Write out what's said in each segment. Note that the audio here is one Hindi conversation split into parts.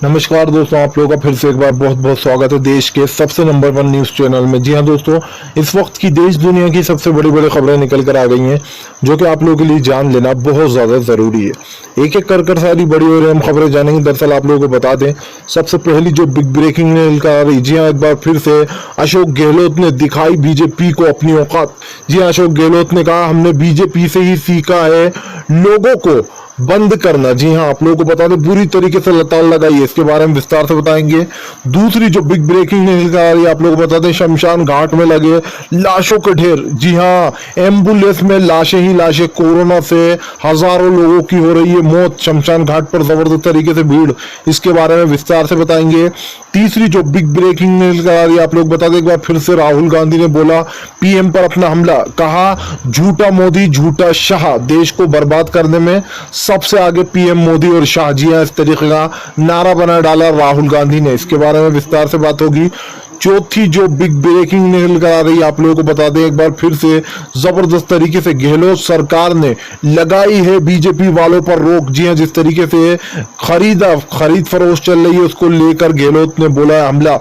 नमस्कार दोस्तों, आप लोगों का फिर से एक बार बहुत बहुत स्वागत है देश के सबसे नंबर 1 न्यूज चैनल में। जी हाँ दोस्तों, इस वक्त की देश दुनिया की सबसे बड़ी बड़ी खबरें निकल कर आ गई हैं जो कि आप लोगों के लिए जान लेना बहुत ज़्यादा ज़रूरी है। एक एक कर सारी बड़ी और अहम खबरें जानेंगे। दरअसल आप लोगों को बता दें, सबसे पहली जो बिग ब्रेकिंग निकल आ रही, जी हाँ, एक बार फिर से अशोक गहलोत ने दिखाई बीजेपी को अपनी औकात। जी हाँ, अशोक गहलोत ने कहा, हमने बीजेपी से ही सीखा है लोगों को बंद करना। जी हाँ, आप लोगों को बता दें, पूरी तरीके से लताड़ लगाई है। इसके बारे में विस्तार से बताएंगे। दूसरी जो बिग ब्रेकिंग निकल आ रही है, आप लोगों को बता दें, शमशान घाट में लगे लाशों के ढेर। जी हाँ, एम्बुलेंस में लाशें ही लाशें। कोरोना से हजारों लोगों की हो रही है मौत। शमशान घाट पर जबरदस्त तरीके से भीड़। इसके बारे में विस्तार से बताएंगे। तीसरी जो बिग ब्रेकिंग निकल आ रही है, आप लोग बता दें, एक बार फिर से राहुल गांधी ने बोला पीएम पर अपना हमला। कहा, झूठा मोदी झूठा शाह, देश को बर्बाद करने में सबसे आगे पीएम मोदी और शाह। जी हाँ, इस तरीके का नारा बना डाला राहुल गांधी ने। इसके बारे में विस्तार से बात होगी। चौथी जो बिग ब्रेकिंग निकल कर आ रही है, आप लोगों को बता दें, एक बार फिर से जबरदस्त तरीके से गहलोत सरकार ने लगाई है बीजेपी वालों पर रोक। जी हाँ, जिस तरीके से खरीद फरोख्त चल रही है, उसको लेकर गहलोत ने बोला है हमला।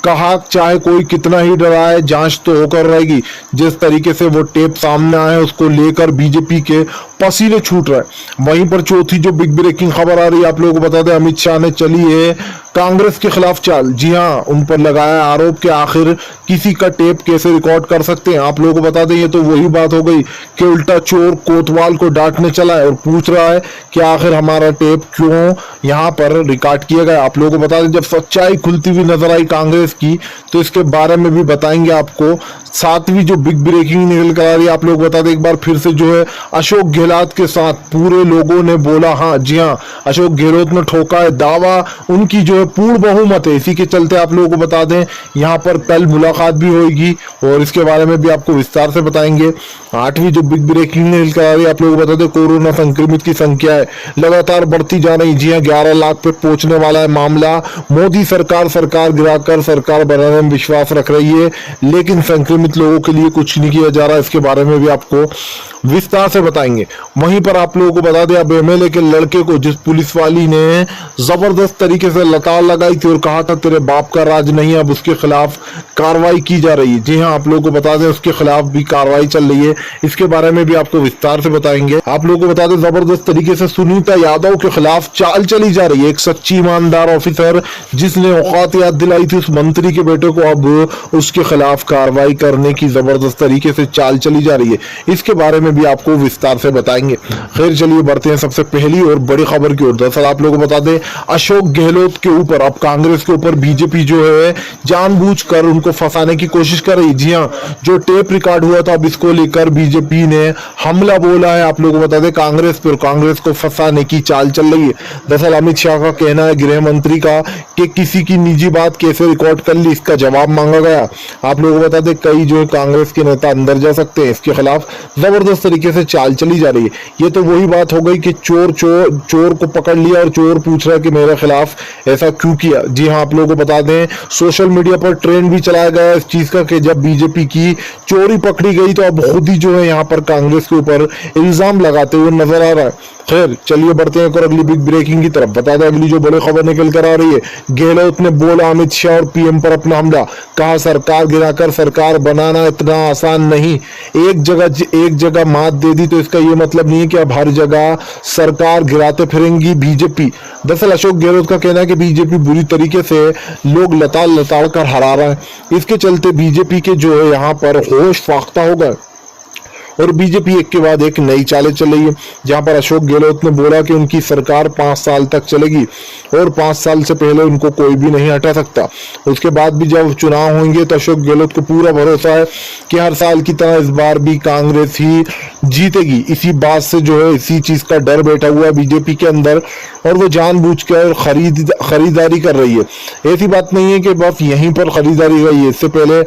कहा, चाहे कोई कितना ही डराए, जांच तो होकर रहेगी। जिस तरीके से वो टेप सामने आए, उसको लेकर बीजेपी के पसीने छूट रहे। वहीं पर चौथी जो बिग ब्रेकिंग खबर आ रही है, आप लोगों को बता दें, अमित शाह ने चली है कांग्रेस के खिलाफ चाल। जी हाँ, उन पर लगाया आरोप कि आखिर किसी का टेप कैसे रिकॉर्ड कर सकते हैं। आप लोगों को बता दें, ये तो वही बात हो गई कि उल्टा चोर कोतवाल को डांटने चला है और पूछ रहा है कि आखिर हमारा टेप क्यों यहाँ पर रिकॉर्ड किया गया। आप लोगों को बता दें, जब सच्चाई खुलती हुई नजर आई कांग्रेस की, तो इसके बारे में भी बताएंगे आपको। सातवीं जो बिग ब्रेकिंग निकल कर आ रही है, आप लोग बता दें, एक बार फिर से जो है अशोक गहलोत के साथ पूरे लोगों ने बोला हाँ। जी हाँ, अशोक गहलोत ने ठोका है दावा, उनकी जो है पूर्ण बहुमत है। इसी के चलते आप लोगों को बता दें, यहाँ पर कल मुलाकात भी होगी और इसके बारे में भी आपको विस्तार से बताएंगे। आठवीं जो बिग ब्रेकिंग निकल कर आ रही है, आप लोग बता दें, कोरोना संक्रमित की संख्या है लगातार बढ़ती जा रही। जी हाँ, 11 लाख पे पहुंचने वाला है मामला। मोदी सरकार गिराकर सरकार बनाने में विश्वास रख रही है, लेकिन संक्रमित लोगों के लिए कुछ नहीं किया जा रहा। इसके बारे में भी आपको विस्तार से बताएंगे। वहीं पर आप लोगों को बता दें, अब एमएलए के लड़के को जिस पुलिस वाली ने जबरदस्त तरीके से लताड़ लगाई थी और कहा था तेरे बाप का राज नहीं है, अब उसके खिलाफ कार्रवाई की जा रही है। जी हाँ, आप लोगों को बता दें, उसके खिलाफ भी कार्रवाई चल रही है। इसके बारे में भी आपको विस्तार से बताएंगे। आप लोगों को बता दें, जबरदस्त तरीके से सुनीता यादव के खिलाफ चाल चली जा रही है। एक सच्ची ईमानदार ऑफिसर जिसने औकात याद दिलाई थी उस मंत्री के बेटे को, अब उसके खिलाफ कार्रवाई करने की जबरदस्त तरीके से चाल चली जा रही है। इसके बारे में भी आपको विस्तार से बताएंगे। खैर चलिए बढ़ते हैं सबसे पहली और बड़ी खबर की ओर। दरअसल आप लोगों को बता दें, अशोक गहलोत के ऊपर, अब कांग्रेस के ऊपर बीजेपी जो है जानबूझकर उनको फंसाने की कोशिश कर रही। जी हाँ, जो टेप रिकॉर्ड हुआ था, अब इसको लेकर बीजेपी ने हमला बोला है। आप लोगों को बता दें, कांग्रेस पर, कांग्रेस को फंसाने की चाल चल रही है। दरअसल अमित शाह का कहना है, गृह मंत्री का, कि किसी की निजी बात कैसे रिकॉर्ड कर ली, इसका जवाब मांगा गया। आप लोगों को बता दें, कई जो कांग्रेस के नेता अंदर जा सकते हैं। इसके खिलाफ जबरदस्त तरीके से चाल चली जा रही है। ये तो वही बात हो गई कि चोर को पकड़ लिया और चोर पूछ रहा है कि मेरे खिलाफ ऐसा क्यों किया। जी हाँ, आप लोगों को बता दें, सोशल मीडिया पर ट्रेंड भी चलाया गया इस चीज का कि जब बीजेपी की चोरी पकड़ी गई तो अब खुद ही जो है यहाँ पर कांग्रेस के ऊपर इल्जाम लगाते हुए नजर आ रहा है। खैर चलिए बढ़ते हैं और अगली बिग ब्रेकिंग की तरफ। बता दें, अगली जो बड़ी खबर निकल कर आ रही है, गहलोत ने बोला अमित शाह और पीएम पर अपना हमला। कहा, सरकार गिराकर सरकार बनाना इतना आसान नहीं। एक जगह मात दे दी तो इसका ये मतलब नहीं है कि अब हर जगह सरकार गिराते फिरेंगी बीजेपी। दरअसल अशोक गहलोत का कहना है कि बीजेपी बुरी तरीके से लोग लताड़ कर हरा रहा है। इसके चलते बीजेपी के जो है यहाँ पर होश फाख्ता हो गए और बीजेपी एक के बाद एक नई चालें चल रही है। जहां पर अशोक गहलोत ने बोला कि उनकी सरकार 5 साल तक चलेगी और 5 साल से पहले उनको कोई भी नहीं हटा सकता। उसके बाद भी जब चुनाव होंगे तो अशोक गहलोत को पूरा भरोसा है कि हर साल की तरह इस बार भी कांग्रेस ही जीतेगी। इसी बात से जो है, इसी चीज का डर बैठा हुआ है बीजेपी के अंदर और वो जानबूझकर खरीदारी कर रही है। ऐसी बात नहीं है कि बस यहीं पर खरीदारी रही है। इससे पहले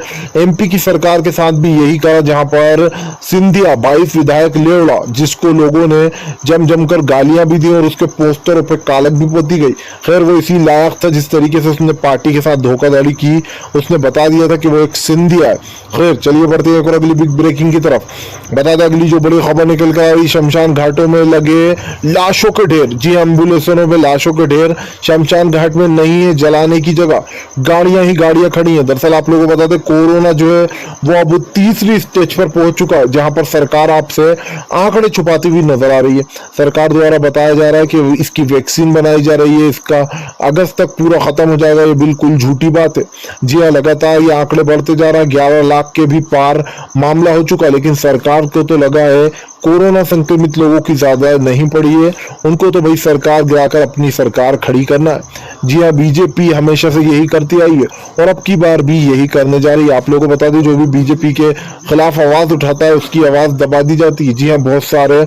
एमपी की सरकार के साथ भी यही कहा, जहां पर सिंधिया दिया 22 विधायक ले उड़ा, जिसको लोगों ने जमकर गालियां भी दी और उसके पोस्टरों पे कालक भी पोती गई। खैर वो इसी लायक था, जिस तरीके से उसने पार्टी के साथ धोखाधड़ी की, उसने बता दिया था कि वो एक सिंधिया है। खैर चलिए बढ़ते हैं और अगली बिग ब्रेकिंग की तरफ। बता दें अगली जो बड़ी खबर निकल कर आई, शमशान घाटों में लगे लाशों के ढेर। जी एम्बुलेंसों में लाशों के ढेर, शमशान घाट में नहीं है जलाने की जगह, गाड़ियां ही गाड़ियां खड़ी हैं। दरअसल आप लोगों को बता दें कोरोना जो है वो अब तीसरी स्टेज पर पहुंच चुका है, जहां पर सरकार आपसे आंकड़े छुपाती हुई नजर आ रही है। सरकार द्वारा बताया जा रहा है कि इसकी वैक्सीन बनाई जा रही है, इसका अगस्त तक पूरा खत्म हो जाएगा। ये बिल्कुल झूठी बात है। जी हाँ, लगातार ये आंकड़े बढ़ते जा रहा है, 11 लाख के भी पार मामला हो चुका है। लेकिन सरकार को तो लगा है कोरोना संक्रमित लोगों की ज्यादा नहीं पड़ी है, उनको तो भाई सरकार गिराकर अपनी सरकार खड़ी करना है। जी हाँ, बीजेपी हमेशा से यही करती आई है और अब की बार भी यही करने जा रही है। आप लोगों को बता दें जो भी बीजेपी के खिलाफ आवाज उठाता है उसकी आवाज दबा दी जाती है। जी हाँ, बहुत सारे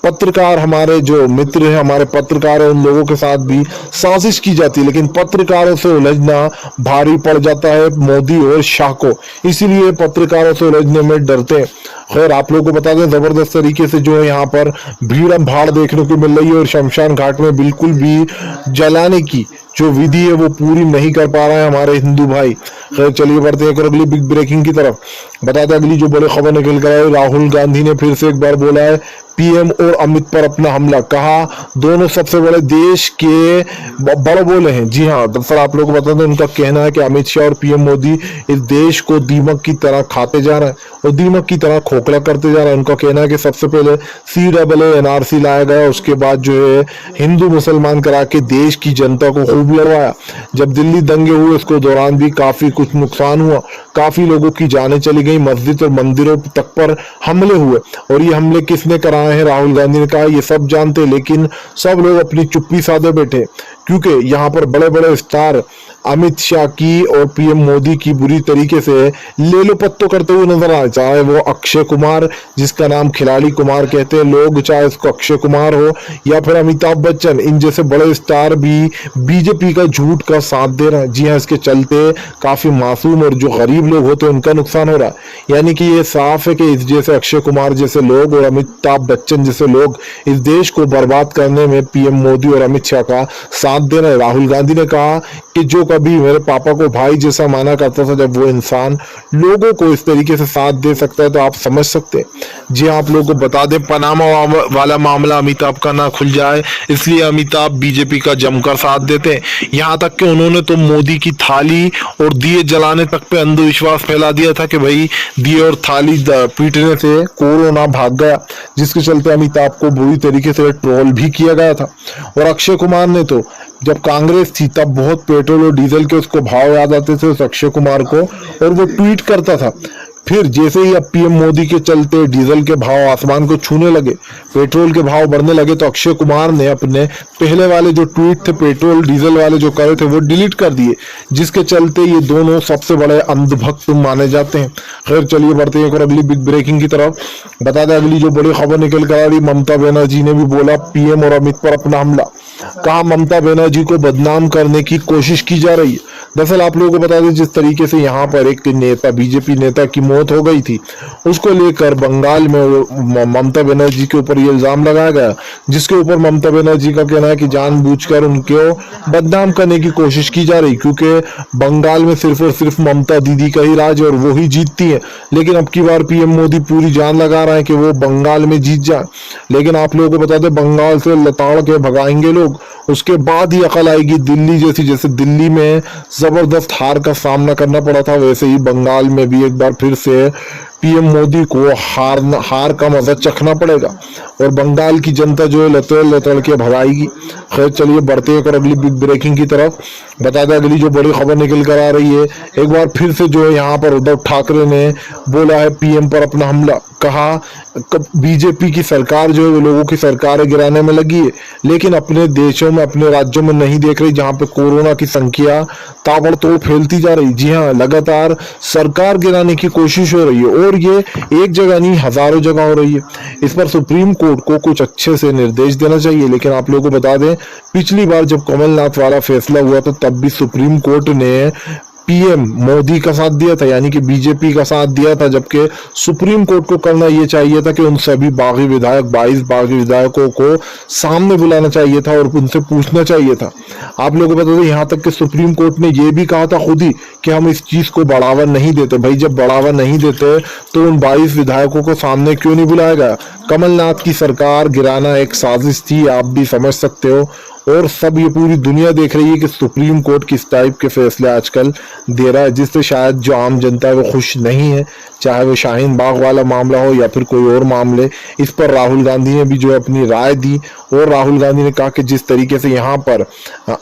पत्रकार, हमारे जो मित्र हैं, हमारे पत्रकार हैं, उन लोगों के साथ भी साजिश की जाती है, लेकिन पत्रकारों से उलझना भारी पड़ जाता है मोदी और शाह को, इसीलिए पत्रकारों से उलझने में डरते हैं। खैर आप लोगों को बता दें जबरदस्त तरीके से जो है यहाँ पर भीड़ भाड़ देखने को मिल रही है और शमशान घाट में बिल्कुल भी जलाने की जो विधि है वो पूरी नहीं कर पा रहे हैं हमारे हिंदू भाई। खैर चलिए बढ़ते हैं अगली बिग ब्रेकिंग की तरफ। बताते अगली जो बड़ी खबर निकल कर आई, राहुल गांधी ने फिर से एक बार बोला है पीएम और अमित पर अपना हमला, कहा दोनों सबसे बड़े देश के बड़े बोले हैं। जी हाँ, दरअसल आप लोगों को बता दें उनका कहना है कि अमित शाह और पीएम मोदी इस देश को दीमक की तरह खाते जा रहे हैं और दीमक की तरह खोखला करते जा रहे हैं। उनका कहना है कि सबसे पहले CAA NRC लाया गया, उसके बाद जो है हिंदू मुसलमान करा के देश की जनता को खूब लड़वाया। जब दिल्ली दंगे हुए उसके दौरान भी काफी कुछ नुकसान हुआ, काफी लोगों की जानें चली गई, मस्जिद और मंदिरों तक पर हमले हुए। और ये हमले किसने कराए हैं? राहुल गांधी ने कहा ये सब जानते, लेकिन सब लोग अपनी चुप्पी साधे बैठे, क्योंकि यहाँ पर बड़े बड़े स्टार अमित शाह की और पीएम मोदी की बुरी तरीके से ले लो पत्तो करते हुए नजर आए। चाहे वो अक्षय कुमार, जिसका नाम खिलाड़ी कुमार कहते हैं लोग, चाहे उसको अक्षय कुमार हो या फिर अमिताभ बच्चन, इन जैसे बड़े स्टार भी बीजेपी का झूठ का साथ दे रहे हैं। जी हाँ, इसके चलते काफी मासूम और जो गरीब लोग होते हैं उनका नुकसान हो रहा है। यानी कि ये साफ है कि इस जैसे अक्षय कुमार जैसे लोग और अमिताभ बच्चन जैसे लोग इस देश को बर्बाद करने में पीएम मोदी और अमित शाह का साथ दे रहे हैं। राहुल गांधी ने कहा कि जो कभी मेरे पापा को भाई जैसा माना करता था, जब वो इंसान लोगों को इस तरीके से साथ दे सकता है तो आप समझ सकते हैं। जी आप लोगों को बता दें पनामा वाला मामला अमिताभ का ना खुल जाए, इसलिए अमिताभ बीजेपी का जमकर साथ देते हैं। यहाँ तक कि उन्होंने तो मोदी की थाली और दिए जलाने तक पे अंधविश्वास फैला दिया था कि भाई दिए और थाली पीटने से कोरोना भाग गया, जिसके चलते अमिताभ को बुरी तरीके से ट्रोल भी किया गया था। और अक्षय कुमार ने तो जब कांग्रेस थी तब बहुत पेट्रोल और डीजल के उसको भाव याद आते थे उस अक्षय कुमार को, और वो ट्वीट करता था। फिर जैसे ही अब पीएम मोदी के चलते डीजल के भाव आसमान को छूने लगे, पेट्रोल के भाव बढ़ने लगे, तो अक्षय कुमार ने अपने पहले वाले जो ट्वीट थे पेट्रोल डीजल वाले जो करे थे वो डिलीट कर दिए, जिसके चलते ये दोनों सबसे बड़े अंधभक्त माने जाते हैं। खैर चलिए बढ़ते हैं और अगली बिग ब्रेकिंग की तरफ। बता दें अगली जो बड़ी खबर निकल कर आ रही, ममता बनर्जी ने भी बोला पीएम और अमित पर अपना हमला, कहा ममता बनर्जी को बदनाम करने की कोशिश की जा रही है। दरअसल आप लोगों को बता दें जिस तरीके से यहाँ पर एक नेता बीजेपी नेता की मौत हो गई थी, उसको लेकर बंगाल में ममता बनर्जी के ऊपर ये इल्जाम लगाया गया, जिसके ऊपर ममता बनर्जी का कहना है कि जानबूझकर उनको बदनाम करने की कोशिश की जा रही, क्योंकि बंगाल में सिर्फ और सिर्फ ममता दीदी का ही राज है और वो ही जीतती है। लेकिन अब की बार पीएम मोदी पूरी जान लगा रहे हैं कि वो बंगाल में जीत जाए। लेकिन आप लोगों को बता दें बंगाल से लताड़ के भगाएंगे लोग, उसके बाद ही अकल आएगी। दिल्ली जैसे दिल्ली में जबरदस्त हार का सामना करना पड़ा था, वैसे ही बंगाल में भी एक बार फिर से पीएम मोदी को हार का मजा चखना पड़ेगा और बंगाल की जनता जो है लतड़ के भगाएगी। खैर चलिए बढ़ते हैं और अगली बिग ब्रेकिंग की तरफ। बता दें अगली जो बड़ी खबर निकल कर आ रही है, एक बार फिर से जो है यहाँ पर उद्धव ठाकरे ने बोला है पीएम पर अपना हमला, कहा बीजेपी की सरकार जो है वो लोगों की सरकारें गिराने में लगी है, लेकिन अपने देशों में अपने राज्यों में नहीं देख रही जहां पे कोरोना की संख्या ताबड़तोड़ फैलती जा रही। जी हाँ, लगातार सरकार गिराने की कोशिश हो रही है और ये एक जगह नहीं हजारों जगह हो रही है। इस पर सुप्रीम कोर्ट को कुछ अच्छे से निर्देश देना चाहिए। लेकिन आप लोगों को बता दें पिछली बार जब कमलनाथ वाला फैसला हुआ तो तब भी सुप्रीम कोर्ट ने पीएम मोदी का साथ दिया था, यानी कि बीजेपी का साथ दिया था, जबकि सुप्रीम कोर्ट को करना ये चाहिए था कि उन सभी बागी विधायक 22 बागी विधायकों को सामने बुलाना चाहिए था और उनसे पूछना चाहिए था। आप लोगों को बता दें, यहाँ तक कि सुप्रीम कोर्ट ने ये भी कहा था खुद ही कि हम इस चीज को बढ़ावा नहीं देते। भाई जब बढ़ावा नहीं देते तो उन 22 विधायकों को सामने क्यों नहीं बुलाया गया? कमलनाथ की सरकार गिराना एक साजिश थी, आप भी समझ सकते हो। और सब ये पूरी दुनिया देख रही है कि सुप्रीम कोर्ट किस टाइप के फैसले आजकल दे रहा है, जिससे शायद जो आम जनता है वो खुश नहीं है, चाहे वो शाहीन बाग वाला मामला हो या फिर कोई और मामले। इस पर राहुल गांधी ने भी जो अपनी राय दी, और राहुल गांधी ने कहा कि जिस तरीके से यहाँ पर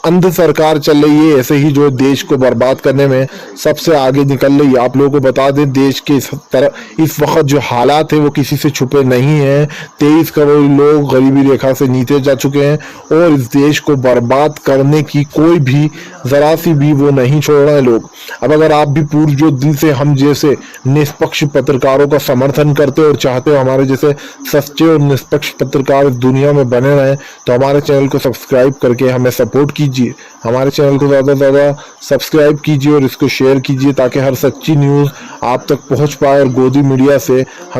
अंध सरकार चल रही है, ऐसे ही जो देश को बर्बाद करने में सबसे आगे निकल रही है। आप लोगों को बता दें, देश के इस वक्त जो हालात है वो किसी से छुपे नहीं है। 23 करोड़ लोग गरीबी रेखा से नीचे जा चुके हैं और इस देश को बर्बाद करने की कोई भी जरा सी भी वो नहीं छोड़ रहे हैं लोग। अब अगर आप भी पूरे जो दिल से हम जैसे निष्पक्ष पत्रकारों का समर्थन करते हो और चाहते हो हमारे जैसे सच्चे और निष्पक्ष पत्रकार इस दुनिया में बने रहें, तो हमारे चैनल को सब्सक्राइब करके हमें सपोर्ट कीजिए। हमारे चैनल को ज़्यादा से ज़्यादा सब्सक्राइब कीजिए और इसको शेयर कीजिए ताकि हर सच्ची न्यूज़ आप तक पहुंच पाए और गोदी मीडिया से हम